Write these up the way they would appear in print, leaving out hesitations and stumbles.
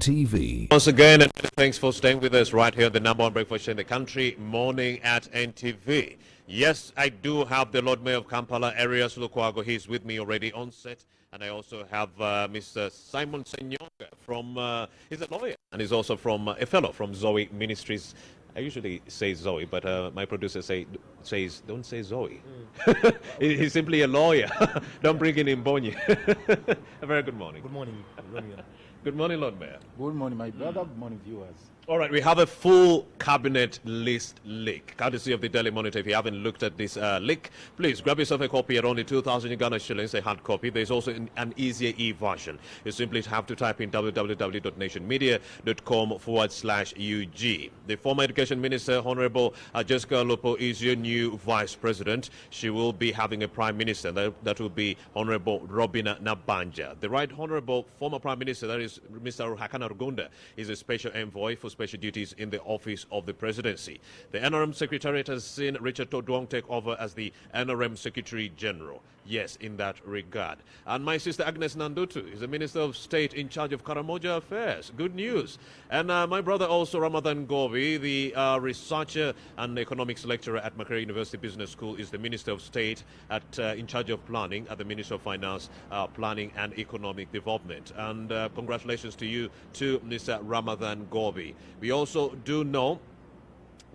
NTV. Once again, and thanks for staying with us right here, the number one breakfast show in the country, Morning at NTV. Yes, I do have the Lord Mayor of Kampala, Arias Lukwago. He's with me already on set. And I also have Mr. Simon Senyonga from, he's a lawyer, and he's also from a fellow from Zoe Ministries. I usually say Zoe, but my producer says, don't say Zoe. He's simply a lawyer. Don't bring in Mbonyi. A very good morning. Good morning, Romeo. Good morning, Lord Mayor. Good morning, my brother. Good morning, viewers. All right, we have a full cabinet list leak, courtesy of the Daily Monitor. If you haven't looked at this leak, please grab yourself a copy at only 2,000 Ghana shillings, a hard copy. There's also an easier e-version. You simply have to type in www.nationmedia.com/UG. The former Education Minister, Honorable Jessica Lupo, is your new Vice President. She will be having a Prime Minister. That will be Honorable Robina Nabanja. The Right Honorable former Prime Minister, that is Mr. Ruhakana Rugunda, is a special envoy for special duties in the office of the presidency. The NRM Secretariat has seen Richard Todwong take over as the NRM Secretary General. Yes, in that regard. And my sister Agnes Nandutu is the Minister of State in charge of Karamoja Affairs. Good news. And my brother also, Ramadan Govi, the researcher and economics lecturer at Makerere University Business School, is the Minister of State in charge of planning at the Ministry of Finance, Planning and Economic Development. And congratulations to you, to Mr. Ramadan Govi. We also do know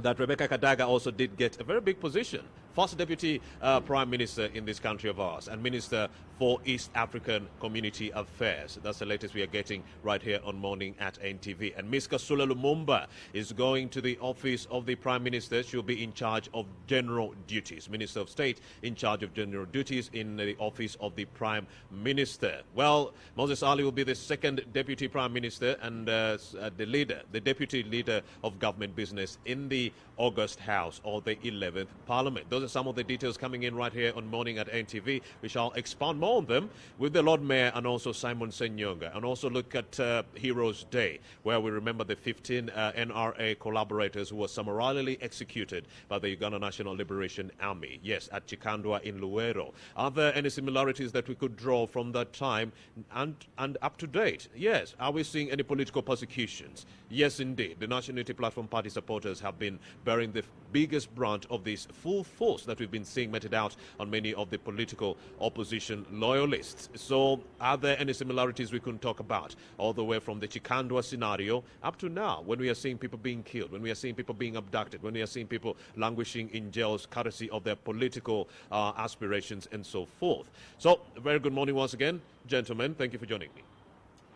that Rebecca Kadaga also did get a very big position. First Deputy Prime Minister in this country of ours and Minister for East African Community Affairs. That's the latest we are getting right here on Morning at NTV. And Ms. Kasula Lumumba is going to the office of the Prime Minister. She'll be in charge of general duties. Minister of State in charge of general duties in the office of the Prime Minister. Well, Moses Ali will be the second Deputy Prime Minister and the Deputy Leader of Government Business in the August House or the 11th Parliament. Those are some of the details coming in right here on Morning at NTV. We shall expand more on them with the Lord Mayor and also Simon Senyonga, and also look at Heroes Day, where we remember the 15 NRA collaborators who were summarily executed by the Uganda National Liberation Army, yes, at Chikandwa in Luwero. Are there any similarities that we could draw from that time and up to date? Yes. Are we seeing any political persecutions? Yes, indeed. The National Unity Platform Party supporters have been bearing the biggest brunt of this full force that we've been seeing meted out on many of the political opposition loyalists. So are there any similarities we can talk about all the way from the Chikandwa scenario up to now, when we are seeing people being killed, when we are seeing people being abducted, when we are seeing people languishing in jails courtesy of their political aspirations and so forth? So a very good morning once again, gentlemen. Thank you for joining me.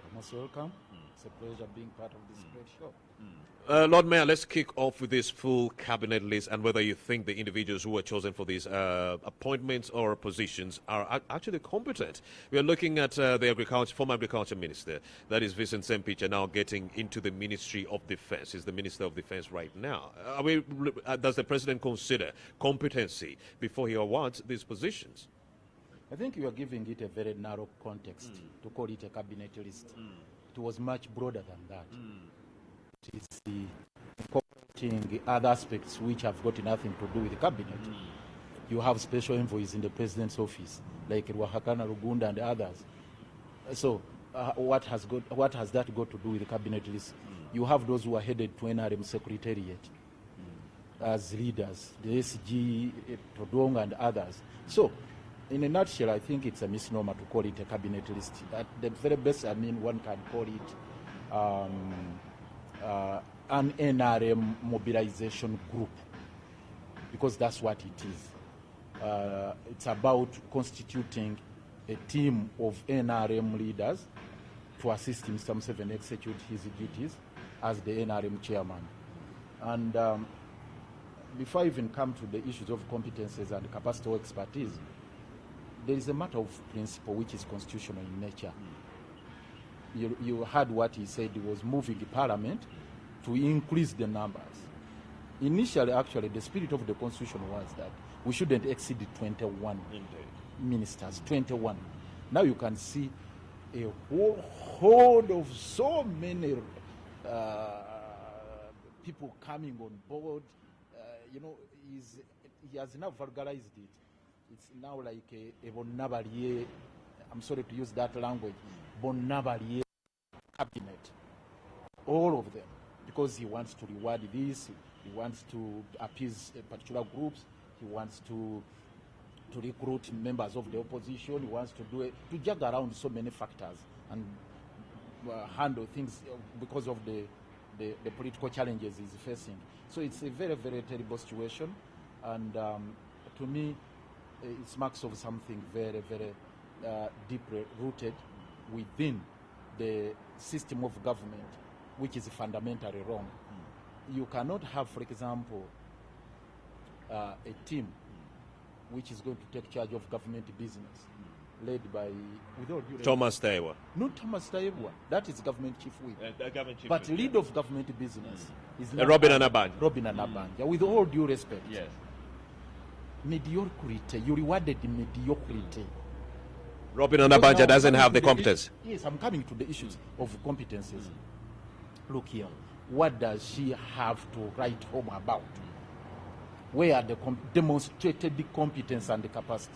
You're most welcome. It's a pleasure being part of this great show. Lord Mayor, let's kick off with this full cabinet list and whether you think the individuals who were chosen for these appointments or positions are actually competent. We are looking at the former agriculture minister, that is Vincent Sempicha, now getting into the Ministry of Defense. He's the Minister of Defense right now. Does the president consider competency before he awards these positions? I think you are giving it a very narrow context to call it a cabinet list. It was much broader than that. It is incorporating other aspects which have got nothing to do with the cabinet. You have special envoys in the president's office, like Ruhakana Rugunda and others. So what has that got to do with the cabinet list? You have those who are headed to NRM Secretariat as leaders, the SG, Todwong and others. So in a nutshell, I think it's a misnomer to call it a cabinet list. At the very best, one can call it an NRM mobilization group, because that's what it is. It's about constituting a team of NRM leaders to assist Mr. Museveni execute his duties as the NRM chairman. And before I even come to the issues of competences and capacity or expertise, there is a matter of principle which is constitutional in nature. You heard what he said. He was moving the parliament to increase the numbers. Initially, actually, the spirit of the constitution was that we shouldn't exceed 21 ministers, 21. Now you can see a whole horde of so many people coming on board. He has now vulgarized it. It's now like a Bonnabarie, I'm sorry to use that language, Bonnabarie cabinet. all of them, because he wants to reward this, he wants to appease particular groups, he wants to recruit members of the opposition, he wants to jug around so many factors and handle things because of the political challenges he's facing. So it's a very, very terrible situation, and to me, it's marks of something very, very deeply rooted within the system of government, which is fundamentally wrong. You cannot have, for example, a team which is going to take charge of government business, led by, with all due Thomas Taiwa. not Thomas Taiwa, that is government chief whip. But Lead of government business is Robin Anabanja. Robin Anabanja. With all due respect, Yes. mediocrity, you rewarded mediocrity. Robin Because Anabanja now doesn't I'm have the coming to competence. Yes, I'm coming to the issues of competences. Look here, what does she have to write home about? Where are the demonstrated the competence and the capacity?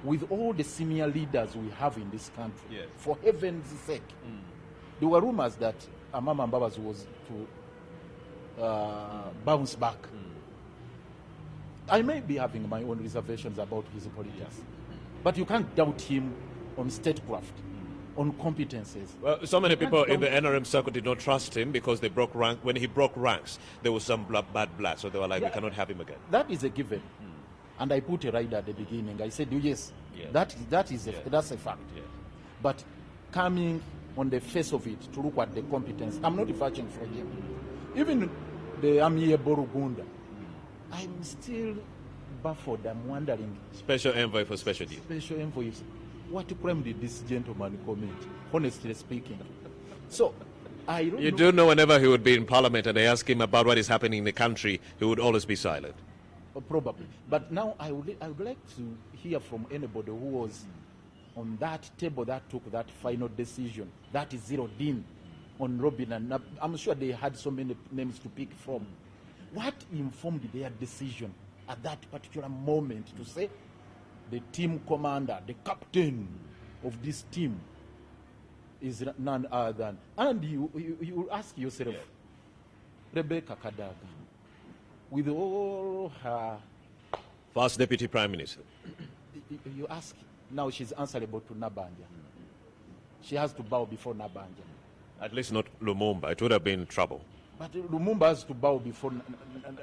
With all the senior leaders we have in this country, Yes. for heaven's sake, there were rumors that Amama Mbabazi was to bounce back. I may be having my own reservations about his politics, but you can't doubt him on statecraft, on competences. Well, so many people in the NRM circle did not trust him because they broke rank. When he broke ranks, there was some bad blood, so they were like, we cannot have him again. That is a given. And I put a rider at the beginning. I said, yes, that's a fact. Yes. But coming on the face of it to look at the competence, I'm not vouching for him. Even the Amie Borugunda, I'm still baffled. I'm wondering. Special envoy for special deal. Special envoys. What crime did this gentleman commit? Honestly speaking. So, I don't You know. do know whenever he would be in parliament and they ask him about what is happening in the country, he would always be silent. Probably. But now I would like to hear from anybody who was on that table that took that final decision, that is zeroed in on Robin, and I'm sure they had so many names to pick from. What informed their decision at that particular moment to say the team commander, the captain of this team is none other than, and you ask yourself, Rebecca Kadaga, with all her... First Deputy Prime Minister. You ask, now she's answerable to Nabanja. She has to bow before Nabanja. At least not Lumumba. It would have been trouble. But Lumumba has to bow before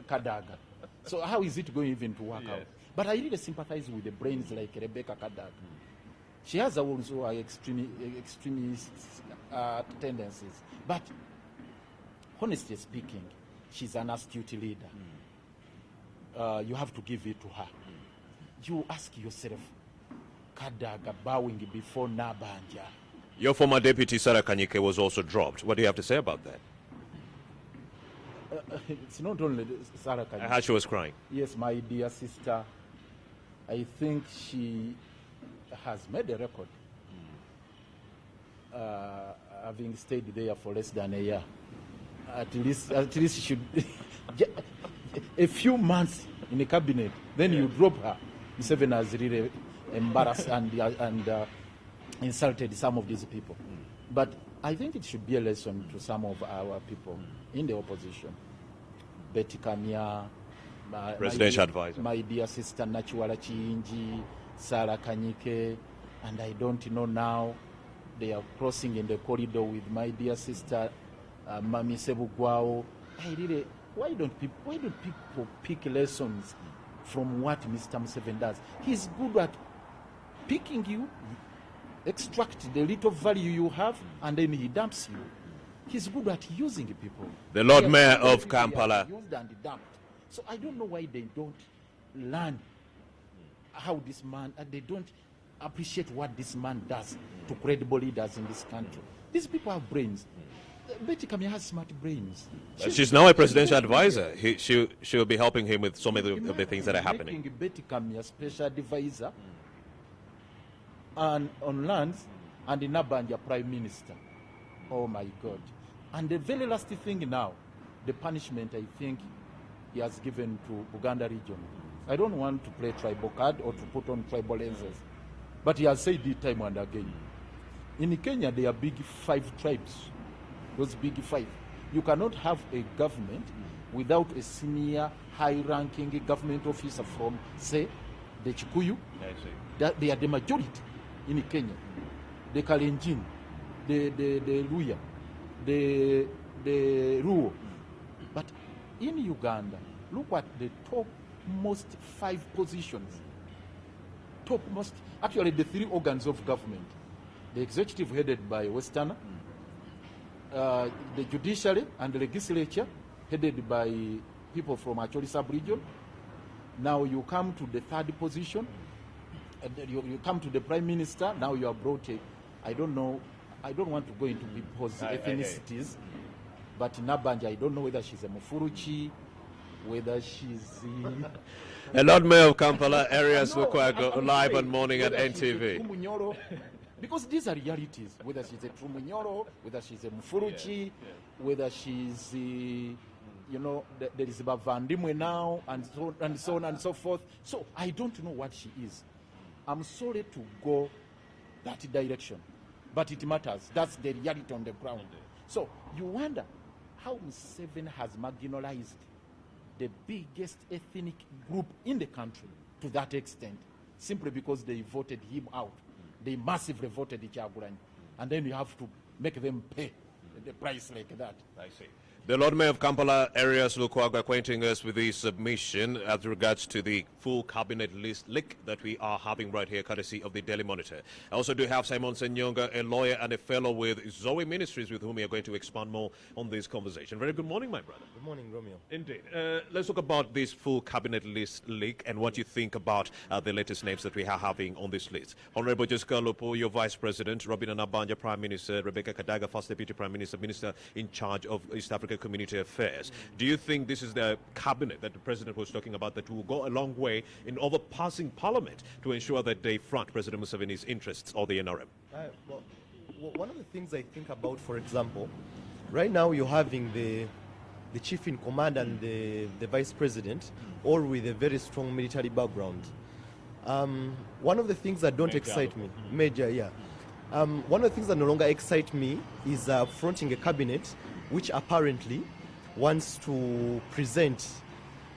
Kadaga. So how is it going even to work out? But I really sympathize with the brains like Rebecca Kadaga. She has also extremist tendencies. But honestly speaking, she's an astute leader. You have to give it to her. You ask yourself, Kadaga bowing before Nabanja. Your former deputy, Sarah Kanyike, was also dropped. What do you have to say about that? It's not only Sarah I Kanyike. heard she was crying. Yes, my dear sister, I think she has made a record, having stayed there for less than a year. At least she should a few months in the cabinet, then you drop her. Museveni has really embarrassed and insulted some of these people. But I think it should be a lesson to some of our people in the opposition. Betty Kamya, Presidential advisor. my dear sister Nachiwala Chiinji, Sarah Kanyike, and I don't know now, they are crossing in the corridor with my dear sister Mami Sebugwao. Why don't people pick lessons from what Mr. Museveni does? He's good at picking you, extract the little value you have, and then he dumps you. He's good at using people. The Lord Mayor of Kampala. Used and dumped. So I don't know why they don't learn how this man, they don't appreciate what this man does to credible leaders in this country. These people have brains. Betty Kamya has smart brains. She's now a presidential advisor. She'll be helping him with some of the things that are happening. Making Betty Kamya special advisor on lands and the Nabanja prime minister. Oh my God. And the very last thing now, the punishment I think he has given to Uganda region. I don't want to play tribal card or to put on tribal lenses, but he has said it time and again. In Kenya, there are big 5 tribes. those big five. You cannot have a government without a senior, high-ranking government officer from, say, the Chikuyu. They are the majority in Kenya. The Kalenjin, the Luya, the Luo. But in Uganda, look at the topmost 5 positions. Topmost, actually the 3 organs of government. The executive headed by Westerner, the judiciary and the legislature headed by people from Acholi sub-region. Now you come to the 3rd position, and you come to the prime minister. Now you are brought I don't know, I don't want to go into people's ethnicities, but Nabanja, I don't know whether she's a Mufuruchi, whether she's... A Lord Mayor of Kampala, Arias Lukwago, live on Morning at NTV. Because these are realities, whether she's a Trumunyoro, whether she's a Mufuruchi, whether she's, there is Bavandimwe now, and so on and so forth. So I don't know what she is. I'm sorry to go that direction, but it matters. That's the reality on the ground. So you wonder how Museveni has marginalized the biggest ethnic group in the country to that extent, simply because they voted him out. They massively voted Kyagulanyi, and then you have to make them pay the price like that. I see. The Lord Mayor of Kampala, Arias Lukwago, acquainting us with the submission as regards to the full cabinet list leak that we are having right here, courtesy of the Daily Monitor. I also do have Simon Senyonga, a lawyer and a fellow with Zoe Ministries, with whom we are going to expand more on this conversation. Very good morning, my brother. Good morning, Romeo. Indeed. Let's talk about this full cabinet list leak and what you think about the latest names that we are having on this list. Honorable Jessica Lupo, your Vice President, Robina Nabanja, Prime Minister, Rebecca Kadaga, First Deputy Prime Minister, Minister in charge of East Africa Community Affairs. Do you think this is the cabinet that the President was talking about that will go a long way in overpassing Parliament to ensure that they front President Museveni's interests or the NRM? Well, one of the things I think about, for example, right now you're having the chief in command and the vice president, all with a very strong military background. One of the things that don't excite me, one of the things that no longer excite me is fronting a cabinet which apparently wants to present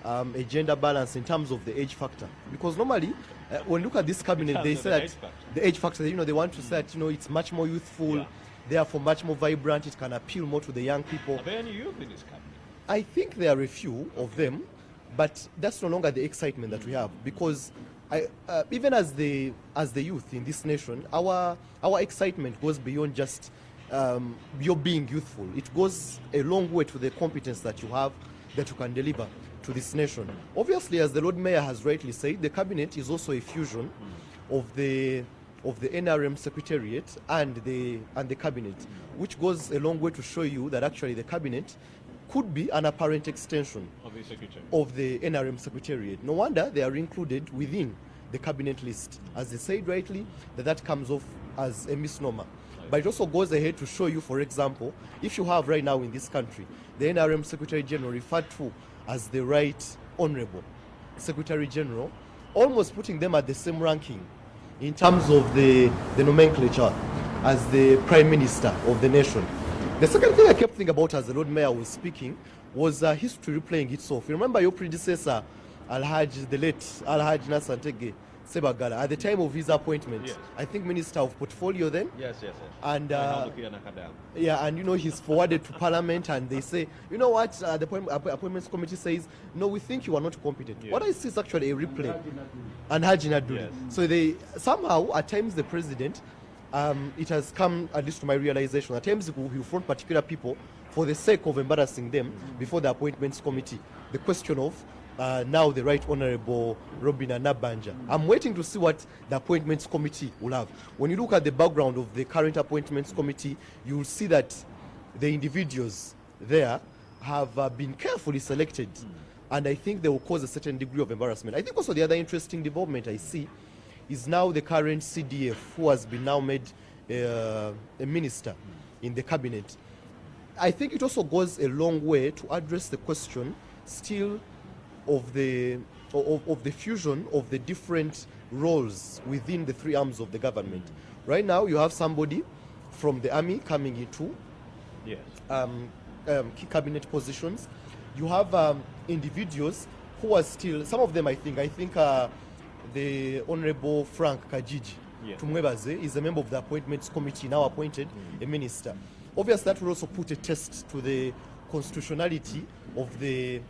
a gender balance in terms of the age factor. Because normally, when you look at this cabinet, they say that the age factor, they want to say that, it's much more youthful, therefore much more vibrant, it can appeal more to the young people. Are there any youth in this cabinet? I think there are a few of them, but that's no longer the excitement that we have, because even as the youth in this nation, our excitement goes beyond just you're being youthful. It goes a long way to the competence that you have, that you can deliver to this nation. Obviously, as the Lord Mayor has rightly said, the cabinet is also a fusion of the NRM Secretariat and the cabinet, which goes a long way to show you that actually the cabinet could be an apparent extension of the NRM Secretariat. No wonder they are included within the cabinet list. As they said rightly, that comes off as a misnomer. But it also goes ahead to show you, for example, if you have right now in this country the NRM Secretary General referred to as the Right Honorable Secretary General, almost putting them at the same ranking in terms of the nomenclature as the Prime Minister of the nation. The second thing I kept thinking about as the Lord Mayor was speaking was history replaying itself. You remember your predecessor, the late Alhaj Nasantege Sebagala, at the time of his appointment, I think Minister of Portfolio then. Yes. And and he's forwarded to Parliament, and they say, you know what, the Appointments Committee says, no, we think you are not competent. What I see is actually a replay. And Haji Naduli. So they somehow, at times, the President, it has come, at least to my realization, at times he will front particular people for the sake of embarrassing them before the Appointments Committee. The question of now the Right Honorable Robina Nabanja. I'm waiting to see what the Appointments Committee will have. When you look at the background of the current Appointments Committee, you will see that the individuals there have been carefully selected, and I think they will cause a certain degree of embarrassment. I think also the other interesting development I see is now the current CDF, who has been now made a minister in the cabinet. I think it also goes a long way to address the question still of the fusion of the different roles within the three arms of the government. Right now, you have somebody from the army coming into key cabinet positions. You have individuals who are still, some of them I think the Honorable Frank Kajiji Tumwebaze is a member of the appointments committee, now appointed a minister. Obviously that will also put a test to the constitutionality of the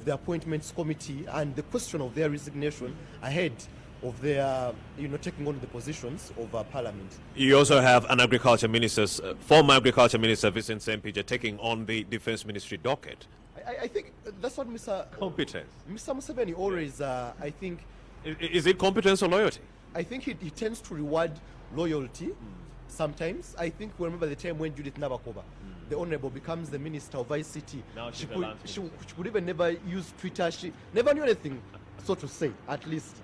appointments committee and the question of their resignation ahead of their, taking on the positions of parliament. You also have an agriculture minister, former agriculture minister Vincent Sempija, taking on the defense ministry docket. I think that's what Mr. Competence. Mr. Museveni always, I think... Is it competence or loyalty? I think he tends to reward loyalty sometimes. I think we remember the time when Judith Nabakova, the Honorable, becomes the Minister of ICT. Now she could even never use Twitter. She never knew anything, so to say, at least,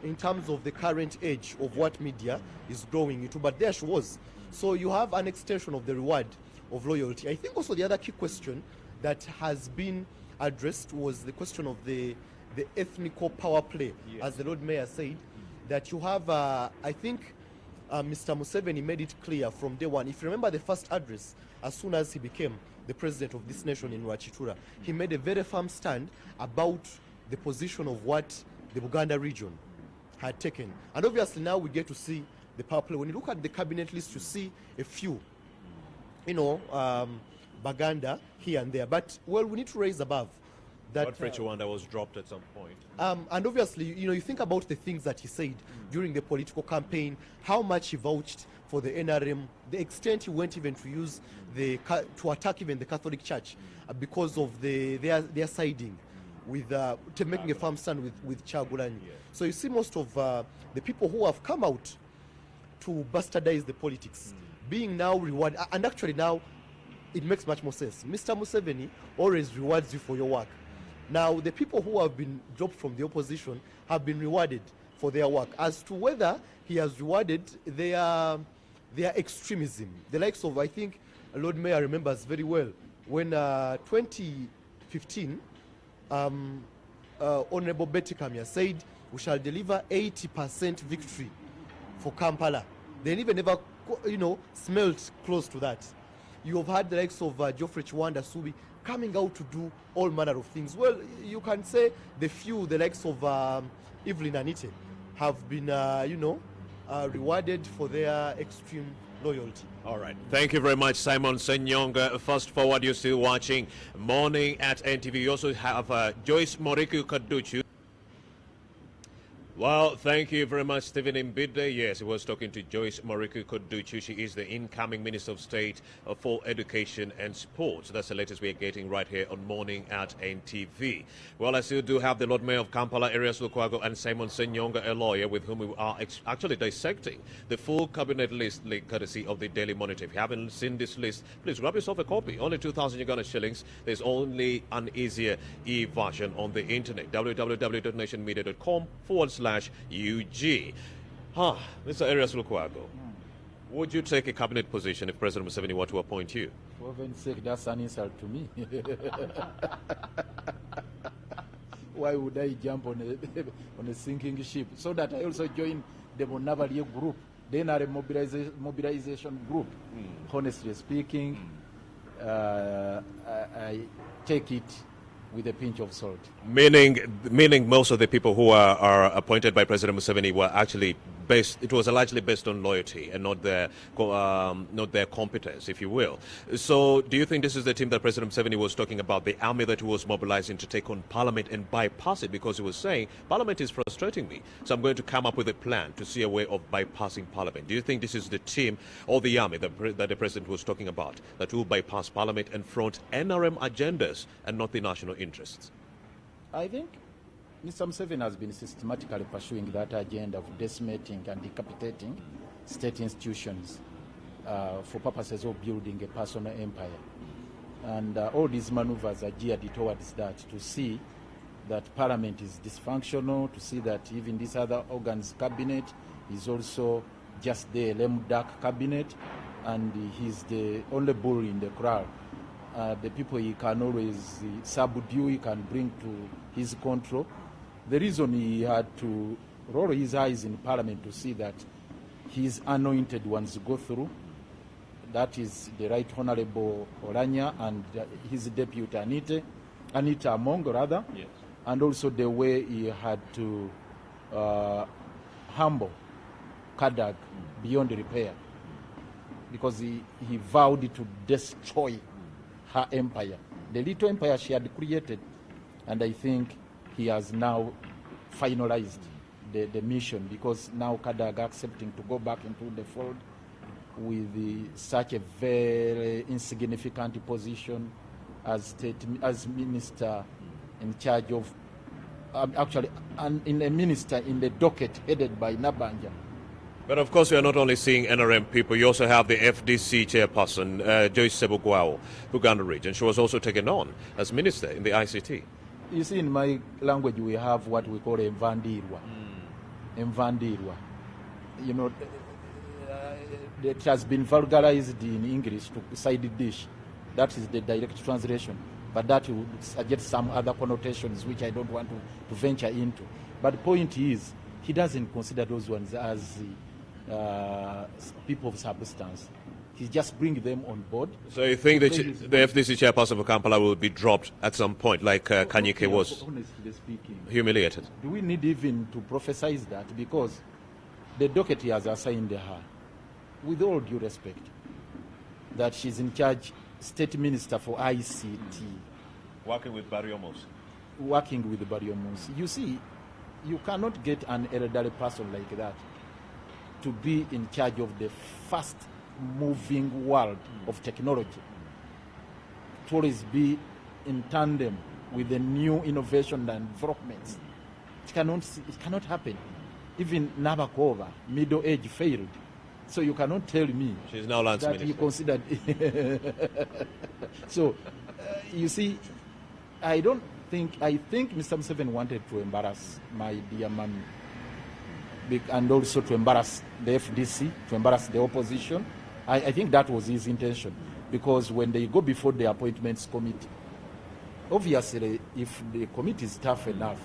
in terms of the current age of what media is growing into. But there she was. So you have an extension of the reward of loyalty. I think also the other key question that has been addressed was the question of the ethnical power play, as the Lord Mayor said, that you have, I think, Mr. Museveni made it clear from day one. If you remember the first address, as soon as he became the president of this nation in Rwachitura, he made a very firm stand about the position of what the Buganda region had taken. And obviously now we get to see the power play. When you look at the cabinet list, you see a few, Baganda here and there. But, well, we need to raise above that. Godfrey Chiwanda was dropped at some point. And obviously, you think about the things that he said during the political campaign, how much he vouched for the NRM, the extent he went even to use to attack even the Catholic Church because of their siding with making a firm stand with Kyagulanyi. So you see most of the people who have come out to bastardize the politics being now rewarded, and actually now it makes much more sense. Mr. Museveni always rewards you for your work. Now, the people who have been dropped from the opposition have been rewarded for their work. As to whether he has rewarded their extremism, the likes of, I think, Lord Mayor remembers very well, when 2015, Honorable Betty Kamya said, we shall deliver 80% victory for Kampala. They never, smelled close to that. You have had the likes of Geoffrey Chiwanda Subi coming out to do all manner of things. Well, you can say the likes of Evelyn Anite, have been, rewarded for their extreme loyalty. All right. Thank you very much, Simon Senyonga. Fast forward, you're still watching Morning at NTV. You also have Joyce Moriku Kaduchu. Well, thank you very much, Stephen Mbide. Yes, he was talking to Joyce Moriku Koduchu. She is the incoming Minister of State for Education and Sports. That's the latest we're getting right here on Morning at NTV. Well, I still do have the Lord Mayor of Kampala, Arias Lukwago, and Simon Senyonga, a lawyer, with whom we are actually dissecting the full cabinet list, courtesy of the Daily Monitor. If you haven't seen this list, please grab yourself a copy. Only 2,000 Uganda shillings. There's only an easier e-version on the internet. www.nationmedia.com/UG. Mr. Arias Lukwago, would you take a cabinet position if President Museveni were to appoint you? For heaven's sake, that's an insult to me. Why would I jump on a sinking ship? So that I also join the Monavalie group, the NRM mobilization group. Honestly speaking, I take it with a pinch of salt. Meaning most of the people who are appointed by President Museveni were actually it was largely based on loyalty and not their competence, if you will. So do you think this is the team that President Museveni was talking about, the army that he was mobilizing to take on Parliament and bypass it, because he was saying, Parliament is frustrating me, so I'm going to come up with a plan to see a way of bypassing Parliament. Do you think this is the team or the army that the President was talking about, that will bypass Parliament and front NRM agendas and not the national interests? I think Mr. Museveni has been systematically pursuing that agenda of decimating and decapitating state institutions for purposes of building a personal empire. And all these maneuvers are geared towards that, to see that Parliament is dysfunctional, to see that even this other organ's cabinet is also just the lame duck cabinet, and he's the only bull in the crowd. The people he can always subdue, he can bring to his control. The reason he had to roll his eyes in Parliament to see that his anointed ones go through that is the Right Honorable Oranya and his deputy Anita Among, rather, Yes. and also the way he had to humble Kadag beyond repair, because he vowed to destroy her empire, the little empire she had created, and I think he has now finalized the mission, because now Kadag accepting to go back into the fold with such a very insignificant position as minister in charge of in a minister in the docket headed by Nabanja. But of course, we are not only seeing NRM people, you also have the FDC chairperson, Joyce Sebugwao, Buganda region. She was also taken on as minister in the ICT. You see, in my language, we have what we call Mvandirwa. Mvandirwa. You know, it has been vulgarized in English to side dish. That is the direct translation. But that would suggest some other connotations which I don't want to venture into. But the point is, he doesn't consider those ones as people of substance. He just brings them on board. So you think that the FDC chairperson of Kampala will be dropped at some point, like Kanyike was honestly speaking, humiliated? Do we need even to prophesize that? Because the docket has assigned her, with all due respect, that she's in charge, State Minister for ICT. Working with Barry Omos. Working with Barry Omos. You see, you cannot get an elderly person like that to be in charge of the fast-moving world of technology. To always be in tandem with the new innovation and developments. It cannot happen. Even Nabakova, middle age, failed. So you cannot tell me she's now Lance that Minister. he considered. So, you see, I think Mr. Museveni wanted to embarrass my dear mommy, and also to embarrass the FDC, to embarrass the opposition. I think that was his intention, because when they go before the appointments committee, obviously, if the committee is tough enough,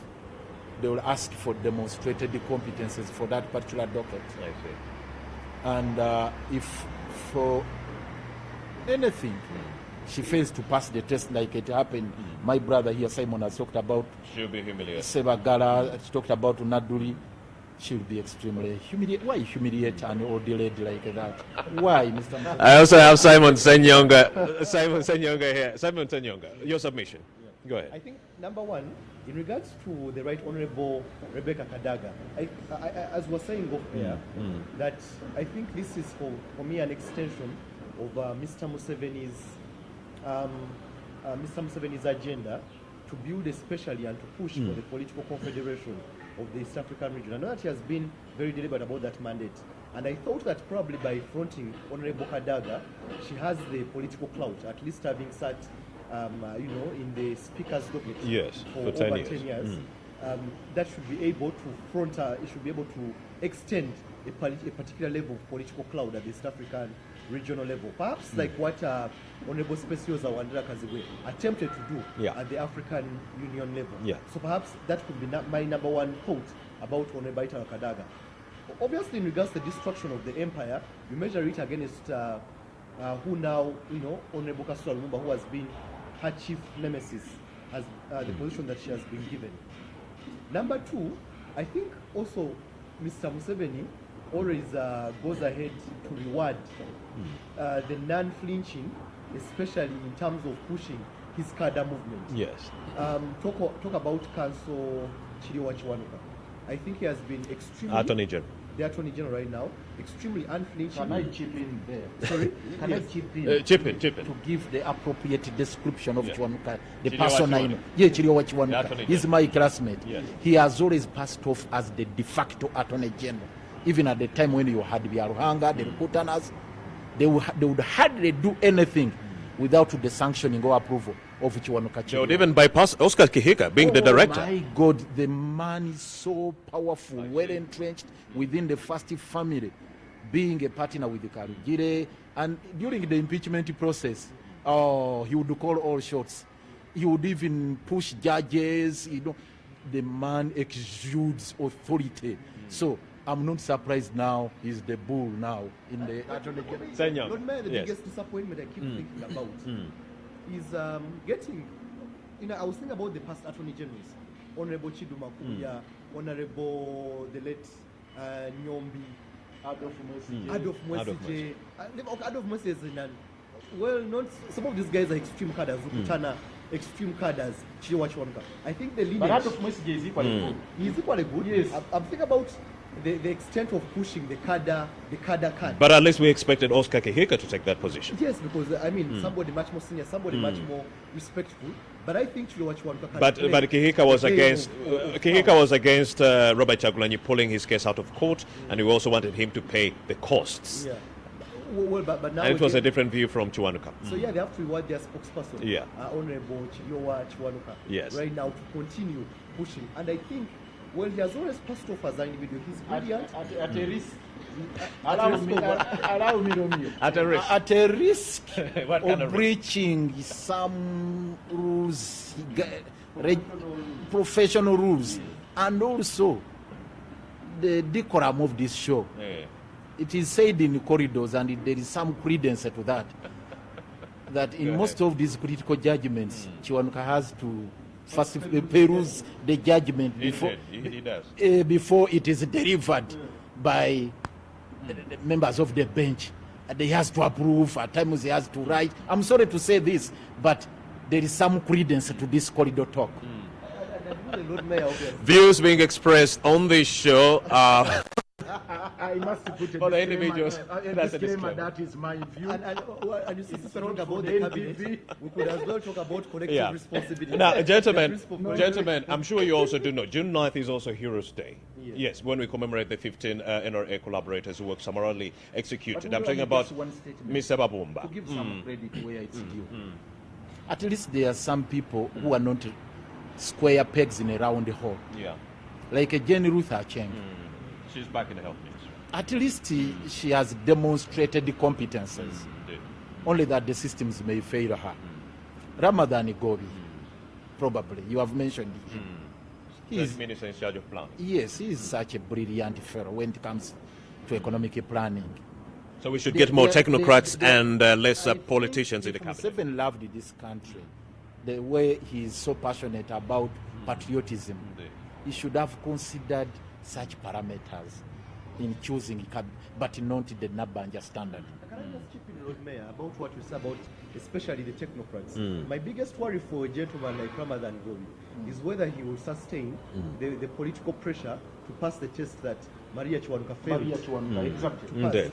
they will ask for demonstrated competences for that particular docket. I see. And if for anything she fails to pass the test like it happened, my brother here, Simon, has talked about She'll be humiliated. Sebagala, has talked about Naduri, she'll be extremely humiliated. Why humiliate an old lady like that? Why, Mr. Mr. I also have Simon Senyonga. Simon Senyonga here. Simon Senyonga, your submission. Go ahead. I think, number one, in regards to the Right Honorable Rebecca Kadaga, I as was saying off air, that I think this is for me an extension of Mr. Museveni's agenda to build especially and to push for the political confederation of the East African region. I know that he has been very deliberate about that mandate, and I thought that probably by fronting Honorable Kadaga, she has the political clout, at least having sat in the speaker's docket for over 10 years. That should be able to front her, it should be able to extend a particular level of political clout at the East African regional level. Perhaps like what Honorable Speciosa Wandera Kazigwe attempted to do at the African Union level. So perhaps that could be my number one thought about Honorable Ita Kadaga. Obviously, in regards to the destruction of the empire, you measure it against who now, Honorable Kasura Lumumba, who has been her chief nemesis, as the position that she has been given. Number two, I think also Mr. Museveni always goes ahead to reward the non-flinching, especially in terms of pushing his cadre movement. Yes. Talk about Council Chiriwa Chiwanuka. I think he has been extremely... Attorney General. The Attorney General right now, extremely unflinching. Can I chip in there? Sorry? Can I chip in? Chip in. To give the appropriate description of Chiwanuka, the Chiriwa person I Chiwanuka. know. Yeah, Chiriwa Chiwanuka. Attorney He's my classmate. Yes. He has always passed off as the de facto Attorney General. Even at the time when you had Biaruhanga, the Rukutanas, they would hardly do anything without the sanctioning or approval of Chiwanuka. They would even bypass Oscar Kihika being the director. My God, the man is so powerful, well entrenched within the first family, being a partner with the Karugire. And during the impeachment process, he would call all shots. He would even push judges. The man exudes authority. So I'm not surprised now he's the bull now in the Attorney General. Senyor. Lord Mayor, the Yes. biggest disappointment I keep thinking about is getting, I was thinking about the past Attorney Generals, Honorable Chiduma Kuya, Honorable the late Nyombi, Adolf Mwesije. Adolf Mwesije is well, not some of these guys are extreme cadres, Ukutana, extreme cadres, Chiwa Chwanka. I think the lineage. But Adolf Mwesije is equally good. He's equally good. Yes. I'm thinking about the extent of pushing the cadre card. But at least we expected Oscar Kihika to take that position. Yes, because I mean, somebody much more senior, somebody much more respectful. But I think Chiwa Chwanka can But play- Kihika was play against of Kihika power. was against Robert Chagulanyi pulling his case out of court, and we also wanted him to pay the costs. Yeah. Well, but now And it was a again- different view from Chiwanuka. So yeah, they have to reward their spokesperson, Yeah. Honorable Chiyowa Chiwanuka, Yes. right now to continue pushing. And I think, well, he has always passed off as an individual. He's brilliant. At a risk. At Allow risk me, of what? allow me, Romeo. At a risk. At a risk What kind of of risk? breaching some rules, professional rules, and also the decorum of this show. Yeah. It is said in the corridors, and there is some credence to that, that in most of these critical judgments, Chiwanuka has to first peruse the judgment before, He does. before it is delivered by the members of the bench. And he has to approve, at times he has to write. I'm sorry to say this, but there is some credence to this corridor talk. The Lord Mayor, okay. Views being expressed on this show are I must put a For the disclaimer, individuals, that's a disclaimer, disclaimer. that is my view. And you see, It's talking not about for the the cabinet, NDP. we could as well talk about collective Yeah. responsibility. Now, There's gentlemen, risk for gentlemen, I'm sure you also do know, June 9th is also Heroes Day. Yes. Yes, when we commemorate the 15 NRA collaborators who were summarily executed. But I'm we talking only about just one statement. Mr. Babumba. To give some credit where it's due. At least there are some people who are not square pegs in a round hole, Yeah. like a Jenny Ruth Acheng. She's back in the health ministry. At least she has demonstrated the competences. Indeed. Only that the systems may fail her. Ramadan Gobi, probably. You have mentioned him. He He's is, minister in charge of planning. yes, he is such a brilliant fellow when it comes to economic planning. So we should The- get more the- technocrats the- and less I politicians in think the if cabinet. Museveni loved this country, the way he is so passionate about patriotism, Indeed. he should have considered such parameters in choosing, but not the Nabanja standard. Can I just chip in, Lord Mayor, about what you said about especially the technocrats? My biggest worry for a gentleman like Ramadan Gobi is whether he will sustain the political pressure to pass the test that Maria Chiwanuka failed exactly. to pass. Indeed.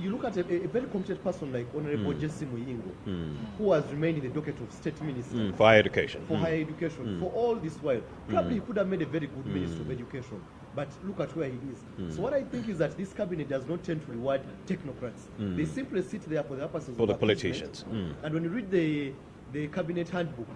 You look at a very competent person like Honorable Jesse Muyingo, who has remained in the docket of state minister For higher education. for higher education for all this while. Probably he could have made a very good minister of education, but look at where he is. So what I think is that this cabinet does not tend to reward technocrats. They simply sit there for the purposes For of the appeasement. politicians. And when you read the cabinet handbook,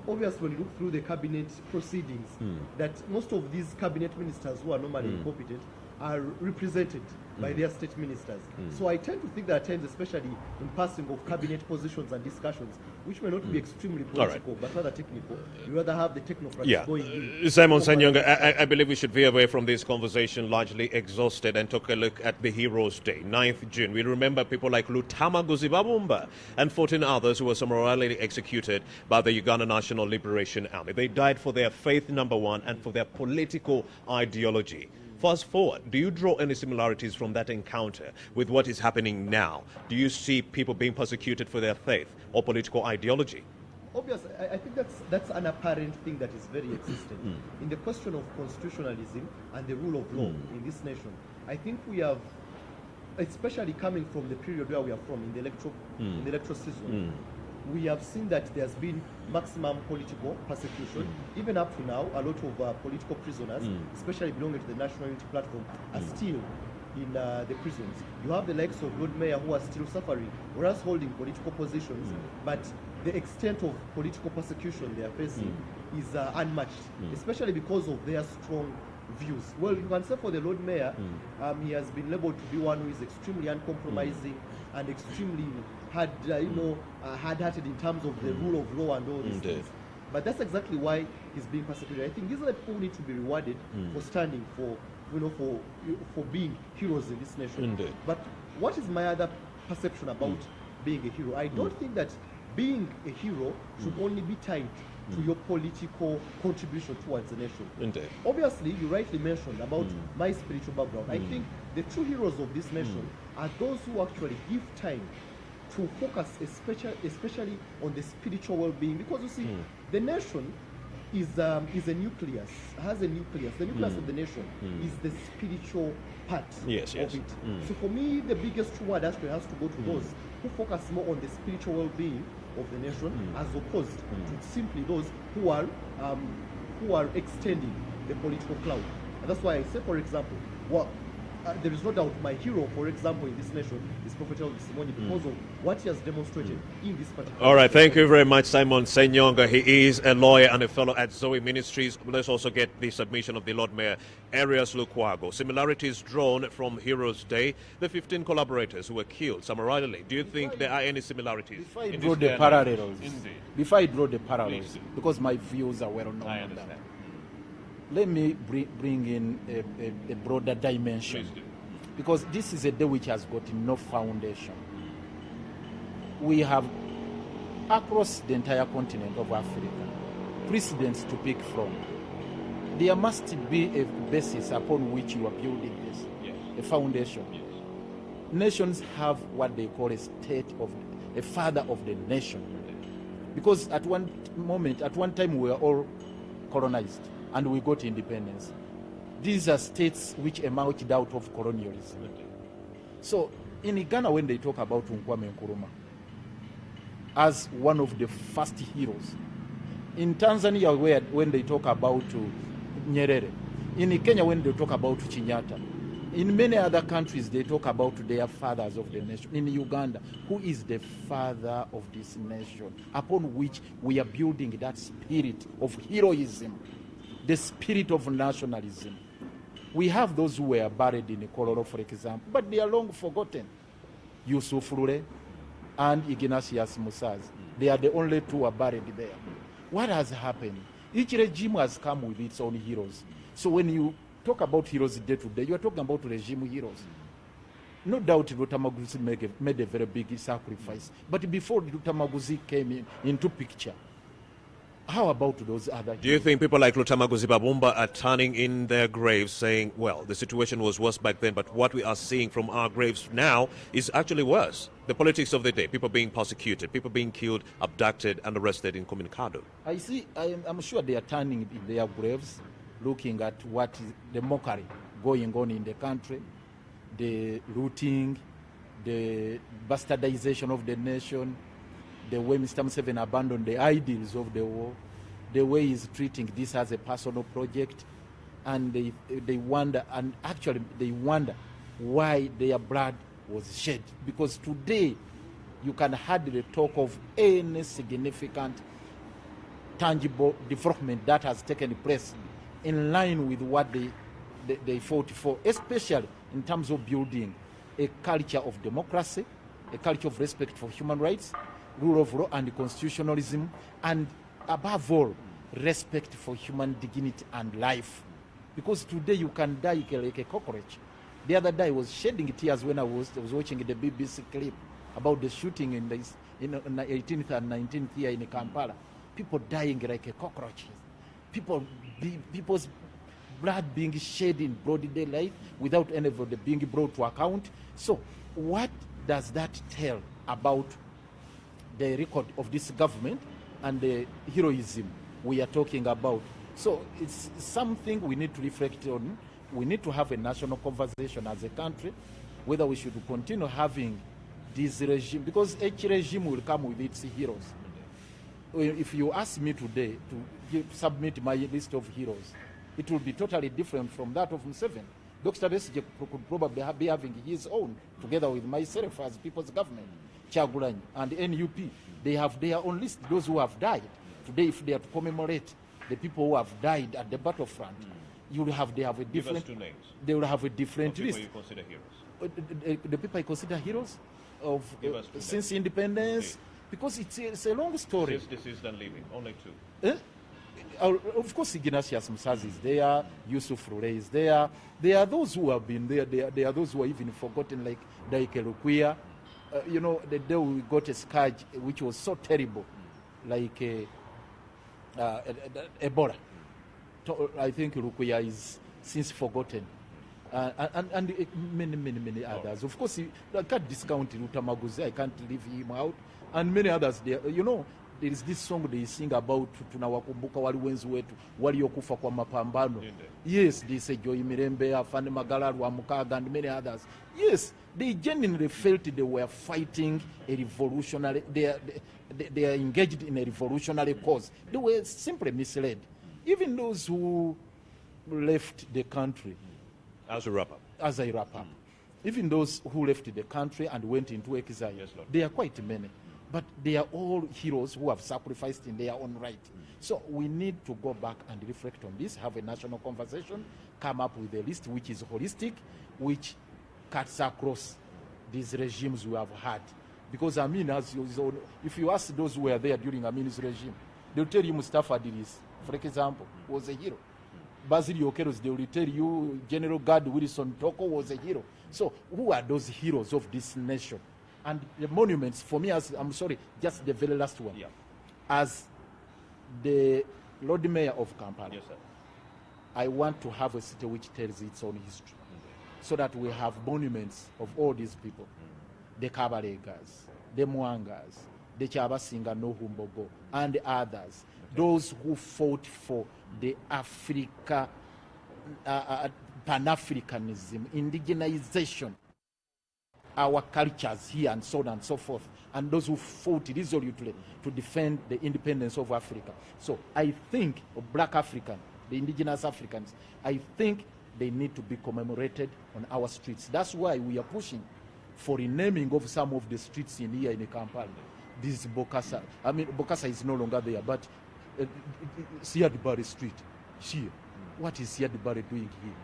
obviously when you look through the cabinet proceedings, that most of these cabinet ministers who are normally incompetent are represented by their state ministers. So I tend to think that at times, especially in passing of cabinet positions and discussions, which may not be extremely political, but rather technical, you rather have the technocrats Yeah. going in. Simon Sanyonga, I believe we should veer away from this conversation largely exhausted and take a look at the Heroes Day, 9th June. We remember people like Lutama Guzibabumba and 14 others who were summarily executed by the Uganda National Liberation Army. They died for their faith, number one, and for their political ideology. Fast forward, do you draw any similarities from that encounter with what is happening now? Do you see people being persecuted for their faith or political ideology? Obviously, I think that's an apparent thing that is very existent. In the question of constitutionalism and the rule of law in this nation, I think we have, especially coming from the period where we are from, in the electoral season, we have seen that there's been maximum political persecution. Even up to now, a lot of political prisoners, especially belonging to the National Unity Platform, are still in the prisons. You have the likes of Lord Mayor who are still suffering, whereas holding political positions, but the extent of political persecution they are facing is unmatched, especially because of their strong views. Well, you can say for the Lord Mayor, he has been labeled to be one who is extremely uncompromising and extremely hard-hearted in terms of the rule of law and all these things. But that's exactly why he's being persecuted. I think these are the people who need to be rewarded for standing for for being heroes in this nation. Indeed. But what is my other perception about being a hero? I don't think that being a hero should only be tied to your political contribution towards the nation. Indeed. Obviously, you rightly mentioned about my spiritual background. I think the true heroes of this nation are those who actually give time to focus especially on the spiritual well-being, because you see, the nation is a nucleus, has a nucleus. The nucleus of the nation is the spiritual part of it. So for me, the biggest reward actually has to go to those who focus more on the spiritual well-being of the nation, as opposed to simply those who are extending the political cloud. And that's why I say, for example, there is no doubt my hero, for example, in this nation is Prophet Elvis Simoni, because of what he has demonstrated in this particular. All right, thank you very much, Simon Senyonga. He is a lawyer and a fellow at Zoe Ministries. Let's also get the submission of the Lord Mayor, Arias Lukwago. Similarities drawn from Heroes Day, the 15 collaborators who were killed summarily. Do you think there are any similarities? Before I draw the parallels, because my views are well known. I understand. Let me bring in a broader dimension, because this is a day which has got no foundation. We have, across the entire continent of Africa, precedents to pick from. There must be a basis upon which you are building this, a foundation. Nations have what they call a father of the nation, because at one time we were all colonized and we got independence. These are states which emerged out of colonialism. So in Ghana, when they talk about Nkwame Nkrumah as one of the first heroes, in Tanzania when they talk about Nyerere, in Kenya when they talk about Kenyatta, in many other countries they talk about their fathers of the nation. In Uganda, who is the father of this nation, upon which we are building that spirit of heroism, the spirit of nationalism. We have those who were buried in Kololo, for example, but they are long forgotten. Yusuf Rure and Ignatius Musaz, they are the only two who are buried there. What has happened? Each regime has come with its own heroes. So when you talk about heroes day to day, you are talking about regime heroes. No doubt Lutamaguzi made a very big sacrifice. But before Lutamaguzi came into picture, how about those other heroes? Do you think people like Lutamaguzi Babumba are turning in their graves saying, well, the situation was worse back then, but what we are seeing from our graves now is actually worse? The politics of the day, people being persecuted, people being killed, abducted, and arrested in Communicado. I'm sure they are turning in their graves, looking at what is the mockery going on in the country, the looting, the bastardization of the nation, the way Mr. Museveni abandoned the ideals of the war, the way he's treating this as a personal project, and they wonder why their blood was shed. Because today you can hardly talk of any significant, tangible development that has taken place in line with what they fought for, especially in terms of building a culture of democracy, a culture of respect for human rights, rule of law and constitutionalism, and above all, respect for human dignity and life. Because today you can die like a cockroach. The other day I was shedding tears when I was watching the BBC clip about the shooting in the 18th and 19th year in Kampala. People dying like a cockroach. People's blood being shed in broad daylight without anybody being brought to account. So what does that tell about the record of this government and the heroism we are talking about? So it's something we need to reflect on. We need to have a national conversation as a country, whether we should continue having this regime, because each regime will come with its heroes. If you ask me today to submit my list of heroes, it will be totally different from that of Museveni. Dr. Besigye could probably be having his own, together with myself as People's Government, Kyagulanyi and NUP. They have their own list, those who have died. Today, if they are to commemorate the people who have died at the battlefront, they have a different. Give us two names. They will have a different of list. people you consider heroes. The people I consider heroes of Give us two since names. independence, Okay. because it's a long story. Since deceased and living, only two. Of course, Ignatius Musazi is there, Yusuf Rule is there. There are those who have been there. There are those who are even forgotten, like Daike Lukwia. You know, the day we got a scourge which was so terrible, like Ebola. I think Lukwia is since forgotten. And many others. Of course, I can't discount Lutamaguzi, I can't leave him out. And many others there. You know, there is this song they sing about tunawakumbuka wali wenzi wetu waliokufa kwa mapambano. Yes, they say Joy Mirembe, Afande Magala, Rwamukaga, and many others. Yes, they genuinely felt they were fighting a revolutionary, they are engaged in a revolutionary cause. They were simply misled. Even those who left the country. As a wrap-up. As a wrap-up. Even those who left the country and went into exile, yes, Lord. They are quite many. But they are all heroes who have sacrificed in their own right. So we need to go back and reflect on this, have a national conversation, come up with a list which is holistic, which cuts across these regimes we have had. Because Amin, if you ask those who were there during Amin's regime, they'll tell you Mustafa Diris, for example, was a hero. Basil Yokeros, they will tell you General Gad Wilson Toko was a hero. So who are those heroes of this nation? And the monuments, for me, just the very last one. Yeah. As the Lord Mayor of Kampala, Yes, sir. I want to have a city which tells its own history. So that we have monuments of all these people. The Kabaregas, the Mwangas, the Chabasinga Nohumbogo, and the others. Those who fought for the Africa, Pan-Africanism, indigenization, our cultures here and so on and so forth, and those who fought resolutely to defend the independence of Africa. So I think black African, the indigenous Africans, I think they need to be commemorated on our streets. That's why we are pushing for renaming of some of the streets here in Kampala. This is Bokassa. I mean, Bokassa is no longer there, but Siad Barre Street, here. What is Siad Barre doing here?